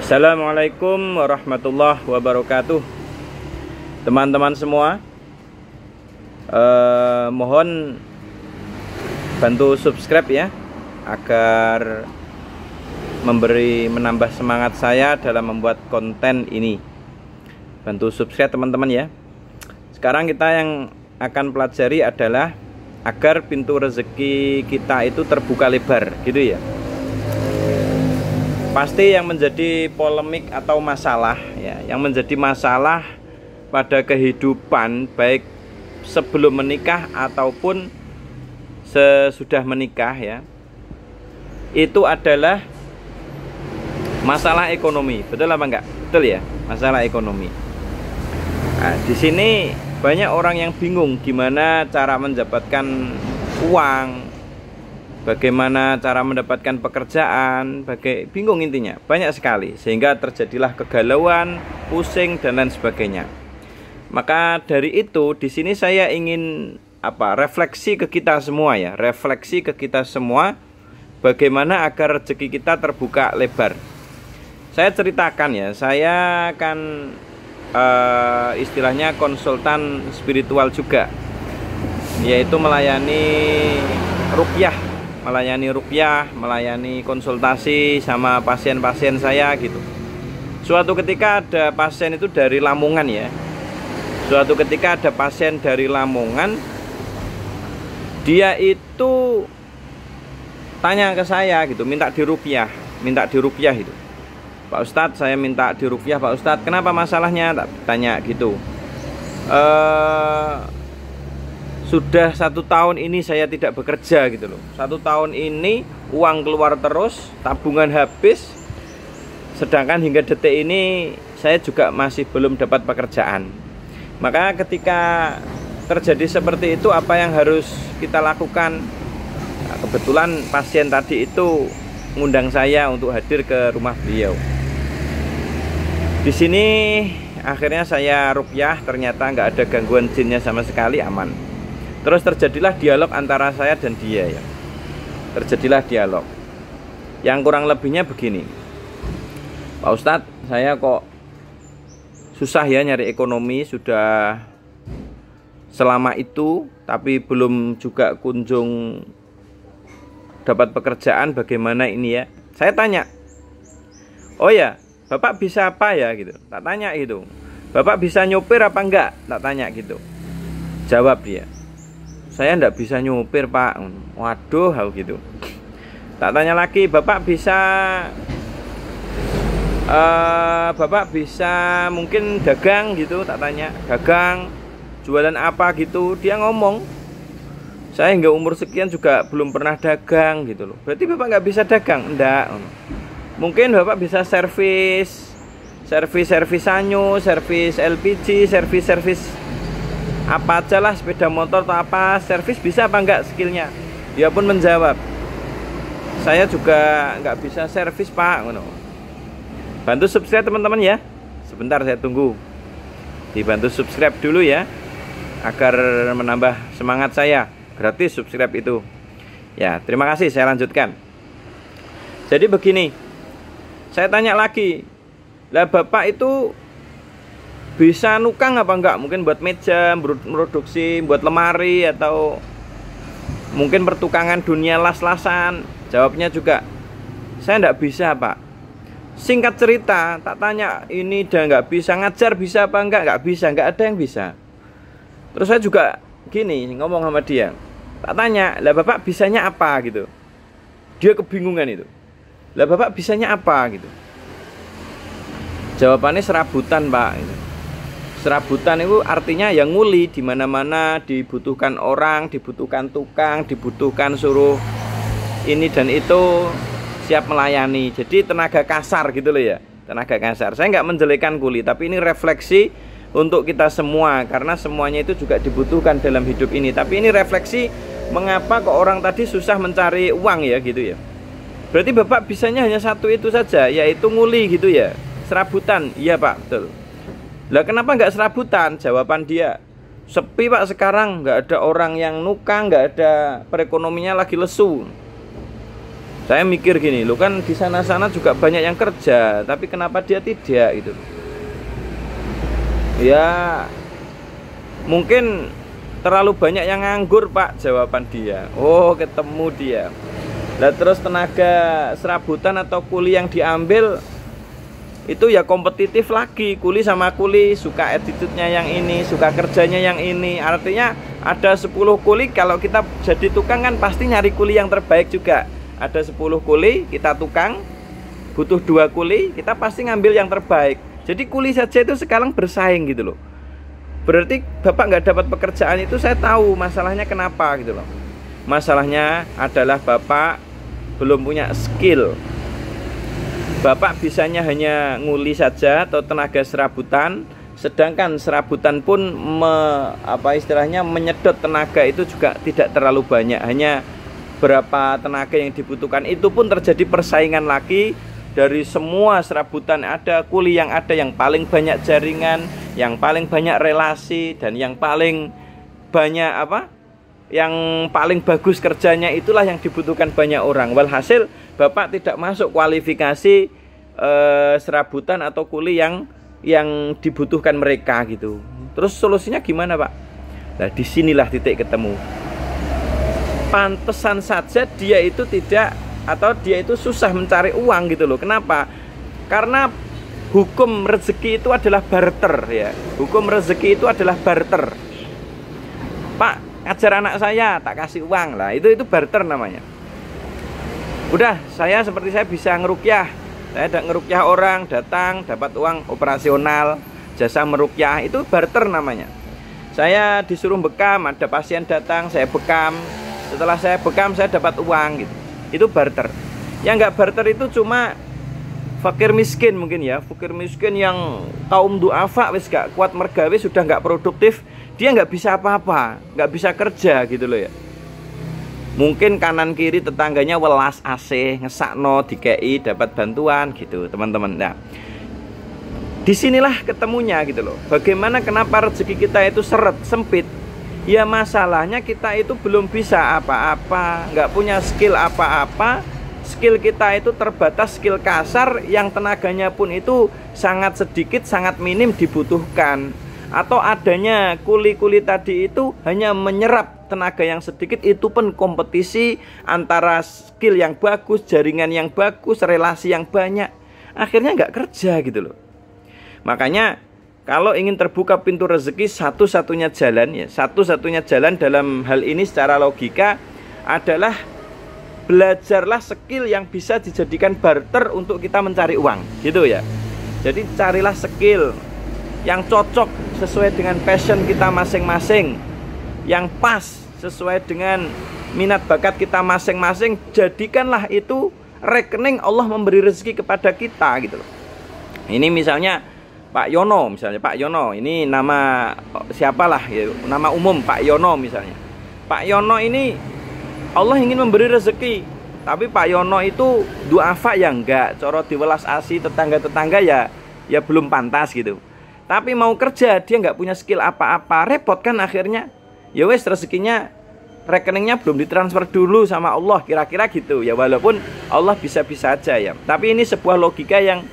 Assalamualaikum warahmatullahi wabarakatuh. Teman-teman semua, mohon bantu subscribe ya, agar menambah semangat saya dalam membuat konten ini. Bantu subscribe teman-teman ya. Sekarang kita yang akan pelajari adalah agar pintu rezeki kita itu terbuka lebar, gitu ya. Pasti yang menjadi polemik atau masalah ya, yang menjadi masalah pada kehidupan baik sebelum menikah ataupun sesudah menikah ya, itu adalah masalah ekonomi. Betul apa enggak? Betul ya, masalah ekonomi. Nah, di sini banyak orang yang bingung gimana cara mendapatkan uang, bagaimana cara mendapatkan pekerjaan, bingung intinya, banyak sekali, sehingga terjadilah kegalauan, pusing dan lain sebagainya. Maka dari itu di sini saya ingin refleksi ke kita semua ya, refleksi ke kita semua bagaimana agar rezeki kita terbuka lebar. Saya ceritakan ya, saya kan istilahnya konsultan spiritual juga, yaitu melayani ruqyah, melayani konsultasi sama pasien-pasien saya gitu. Suatu ketika ada pasien itu dari Lamongan ya. Suatu ketika ada pasien dari Lamongan, dia itu tanya ke saya gitu, minta diruqyah gitu. Pak Ustadz, saya minta diruqyah Pak Ustadz, kenapa masalahnya? Tak tanya gitu. Sudah 1 tahun ini saya tidak bekerja gitu loh. 1 tahun ini uang keluar terus, tabungan habis, sedangkan hingga detik ini saya juga masih belum dapat pekerjaan. Maka ketika terjadi seperti itu, apa yang harus kita lakukan? Nah, kebetulan pasien tadi itu ngundang saya untuk hadir ke rumah beliau. Di sini akhirnya saya ruqyah, ternyata nggak ada gangguan jinnya sama sekali, aman. Terus terjadilah dialog antara saya dan dia ya. Terjadilah dialog yang kurang lebihnya begini. Pak Ustadz, saya kok susah ya nyari ekonomi, sudah selama itu tapi belum juga kunjung dapat pekerjaan, bagaimana ini ya? Saya tanya, oh ya, Bapak bisa apa ya gitu? Tak tanya gitu. Bapak bisa nyopir apa enggak? Tak tanya gitu. Jawab dia, saya enggak bisa nyopir Pak. Waduh, gitu. Tak tanya lagi, Bapak bisa mungkin dagang gitu? Tak tanya, dagang, jualan apa gitu? Dia ngomong, saya hingga umur sekian juga belum pernah dagang gitu loh. Berarti Bapak nggak bisa dagang? Enggak. Mungkin Bapak bisa servis sanyo, servis LPG, servis apa aja lah, sepeda motor atau apa, servis bisa apa enggak skillnya? Dia pun menjawab, saya juga nggak bisa servis Pak. Bantu subscribe teman-teman ya. Sebentar saya tunggu. Dibantu subscribe dulu ya, agar menambah semangat saya. Gratis subscribe itu. Ya, terima kasih, saya lanjutkan. Jadi begini, saya tanya lagi, lah Bapak itu bisa nukang apa enggak? Mungkin buat meja, produksi, buat lemari, atau mungkin pertukangan dunia las-lasan. Jawabnya juga, saya enggak bisa Pak. Singkat cerita, tak tanya ini dan enggak bisa. Ngajar bisa apa enggak? Enggak bisa, enggak ada yang bisa. Terus saya juga gini, ngomong sama dia, tak tanya, lah Bapak bisanya apa gitu. Dia kebingungan itu. Lah Bapak bisanya apa gitu. Jawabannya serabutan Pak gitu. Serabutan itu artinya yang nguli, di mana-mana dibutuhkan orang, dibutuhkan tukang, dibutuhkan suruh ini dan itu, siap melayani. Jadi tenaga kasar gitu loh ya, tenaga kasar. Saya nggak menjelekan kuli, tapi ini refleksi untuk kita semua, karena semuanya itu juga dibutuhkan dalam hidup ini. Tapi ini refleksi mengapa kok orang tadi susah mencari uang ya gitu ya. Berarti Bapak bisanya hanya satu itu saja, yaitu nguli gitu ya, serabutan. Iya Pak, betul. Lah kenapa nggak serabutan? Jawaban dia, sepi Pak sekarang, nggak ada orang yang nukang, nggak ada, perekonomiannya lagi lesu. Saya mikir gini, lo kan di sana-sana juga banyak yang kerja, tapi kenapa dia tidak gitu? Ya mungkin terlalu banyak yang nganggur Pak, jawaban dia. Oh, ketemu dia. Nah terus tenaga serabutan atau kuli yang diambil itu ya kompetitif lagi, kuli sama kuli, suka attitude-nya yang ini, suka kerjanya yang ini. Artinya ada 10 kuli, kalau kita jadi tukang kan pasti nyari kuli yang terbaik juga. Ada 10 kuli, kita tukang, butuh 2 kuli, kita pasti ngambil yang terbaik. Jadi kuli saja itu sekarang bersaing gitu loh. Berarti Bapak nggak dapat pekerjaan itu, saya tahu masalahnya kenapa gitu loh. Masalahnya adalah Bapak belum punya skill. Bapak bisanya hanya nguli saja atau tenaga serabutan, sedangkan serabutan pun menyedot tenaga itu juga tidak terlalu banyak, hanya berapa tenaga yang dibutuhkan. Itu pun terjadi persaingan lagi. Dari semua serabutan ada, kuli yang ada, yang paling banyak jaringan, yang paling banyak relasi, dan yang paling banyak yang paling bagus kerjanya, itulah yang dibutuhkan banyak orang. Walhasil Bapak tidak masuk kualifikasi serabutan atau kuli yang dibutuhkan mereka gitu. Terus solusinya gimana Pak? Nah disinilah titik ketemu. Pantesan saja dia itu tidak, atau dia itu susah mencari uang gitu loh. Kenapa? Karena hukum rezeki itu adalah barter ya. Hukum rezeki itu adalah barter. Pak, ngajar anak saya tak kasih uang lah, itu barter namanya. Udah, saya seperti saya bisa ngerukyah, saya ada ngerukyah orang, datang dapat uang operasional, jasa merukyah, itu barter namanya. Saya disuruh bekam, ada pasien datang, saya bekam, setelah saya bekam saya dapat uang gitu. Itu barter. Yang nggak barter itu cuma fakir miskin mungkin ya, fakir miskin yang kaum duafa wis gak kuat mergawe, sudah nggak produktif, dia nggak bisa apa-apa, nggak bisa kerja gitu loh ya. Mungkin kanan kiri tetangganya welas AC, ngesakno dikei dapat bantuan gitu teman-teman. Nah disinilah ketemunya gitu loh. Bagaimana kenapa rezeki kita itu seret, sempit? Ya masalahnya kita itu belum bisa apa-apa, nggak punya skill apa-apa. Skill kita itu terbatas, skill kasar yang tenaganya pun itu sangat sedikit, sangat minim dibutuhkan. Atau adanya kuli-kuli tadi itu hanya menyerap tenaga yang sedikit, itu pun kompetisi antara skill yang bagus, jaringan yang bagus, relasi yang banyak. Akhirnya nggak kerja gitu loh. Makanya kalau ingin terbuka pintu rezeki, satu-satunya jalan ya, satu-satunya jalan dalam hal ini secara logika adalah belajarlah skill yang bisa dijadikan barter untuk kita mencari uang, gitu ya. Jadi carilah skill yang cocok sesuai dengan passion kita masing-masing, yang pas sesuai dengan minat bakat kita masing-masing. Jadikanlah itu rekening Allah memberi rezeki kepada kita gitu loh. Ini misalnya Pak Yono, misalnya Pak Yono, ini nama siapalah ya, nama umum Pak Yono misalnya. Pak Yono ini Allah ingin memberi rezeki, tapi Pak Yono itu duafa ya enggak, coro diwelas asi tetangga-tetangga ya belum pantas gitu. Tapi mau kerja dia nggak punya skill apa-apa, repot kan akhirnya. Ya wes rezekinya rekeningnya belum ditransfer dulu sama Allah, kira-kira gitu ya. Walaupun Allah bisa-bisa aja ya, tapi ini sebuah logika yang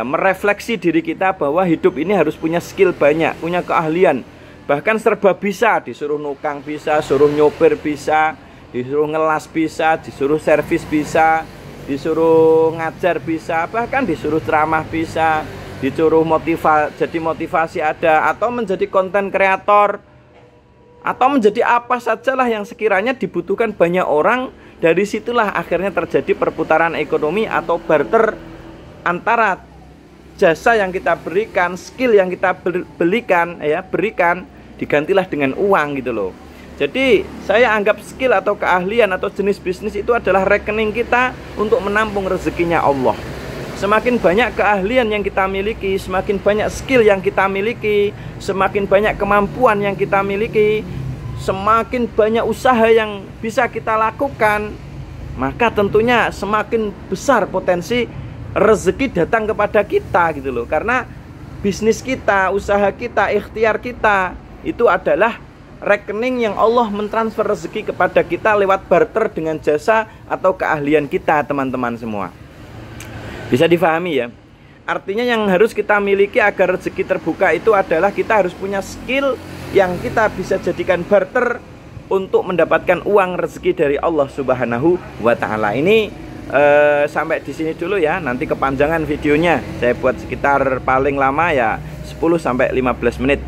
merefleksi diri kita bahwa hidup ini harus punya skill banyak, punya keahlian, bahkan serba bisa. Disuruh nukang bisa, suruh nyopir bisa, disuruh ngelas bisa, disuruh servis bisa, disuruh ngajar bisa, bahkan disuruh ceramah bisa, disuruh jadi motivasi ada, atau menjadi konten kreator, atau menjadi apa sajalah yang sekiranya dibutuhkan banyak orang. Dari situlah akhirnya terjadi perputaran ekonomi atau barter antara jasa yang kita berikan, skill yang kita berikan digantilah dengan uang gitu loh. Jadi saya anggap skill atau keahlian atau jenis bisnis itu adalah rekening kita untuk menampung rezekinya Allah. Semakin banyak keahlian yang kita miliki, semakin banyak skill yang kita miliki, semakin banyak kemampuan yang kita miliki, semakin banyak usaha yang bisa kita lakukan, maka tentunya semakin besar potensi rezeki datang kepada kita gitu loh. Karena bisnis kita, usaha kita, ikhtiar kita itu adalah rekening yang Allah mentransfer rezeki kepada kita lewat barter dengan jasa atau keahlian kita, teman-teman semua. Bisa difahami ya. Artinya yang harus kita miliki agar rezeki terbuka itu adalah kita harus punya skill yang kita bisa jadikan barter untuk mendapatkan uang rezeki dari Allah Subhanahu wa taala. Ini sampai di sini dulu ya. Nanti kepanjangan videonya. Saya buat sekitar paling lama ya 10 sampai 15 menit.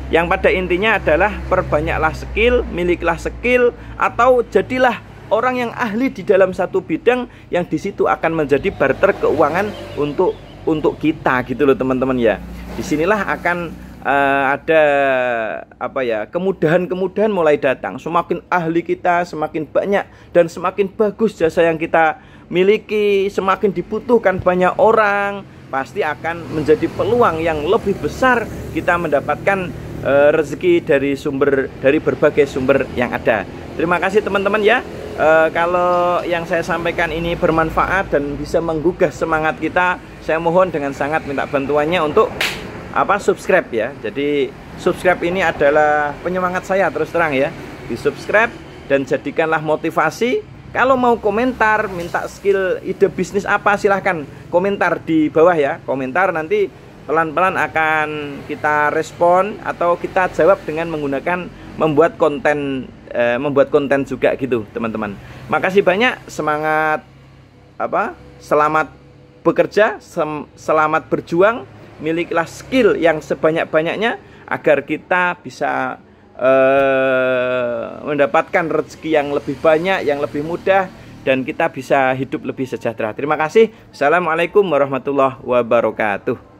Yang pada intinya adalah perbanyaklah skill, milikilah skill, atau jadilah orang yang ahli di dalam satu bidang yang di situ akan menjadi barter keuangan untuk kita gitu loh teman-teman ya. Disinilah akan ada apa ya, kemudahan-kemudahan mulai datang. Semakin ahli kita, semakin banyak dan semakin bagus jasa yang kita miliki, semakin dibutuhkan banyak orang, pasti akan menjadi peluang yang lebih besar kita mendapatkan rezeki dari berbagai sumber yang ada. Terima kasih teman-teman ya. Kalau yang saya sampaikan ini bermanfaat dan bisa menggugah semangat kita, saya mohon dengan sangat minta bantuannya untuk subscribe ya. Jadi subscribe ini adalah penyemangat saya terus terang ya. Di subscribe dan jadikanlah motivasi. Kalau mau komentar, minta skill, ide bisnis apa, silahkan komentar di bawah ya. Komentar nanti pelan-pelan akan kita respon atau kita jawab dengan menggunakan membuat konten juga gitu teman-teman. Makasih banyak, semangat selamat bekerja, selamat berjuang, milikilah skill yang sebanyak-banyaknya agar kita bisa mendapatkan rezeki yang lebih banyak, yang lebih mudah, dan kita bisa hidup lebih sejahtera. Terima kasih. Assalamualaikum warahmatullahi wabarakatuh.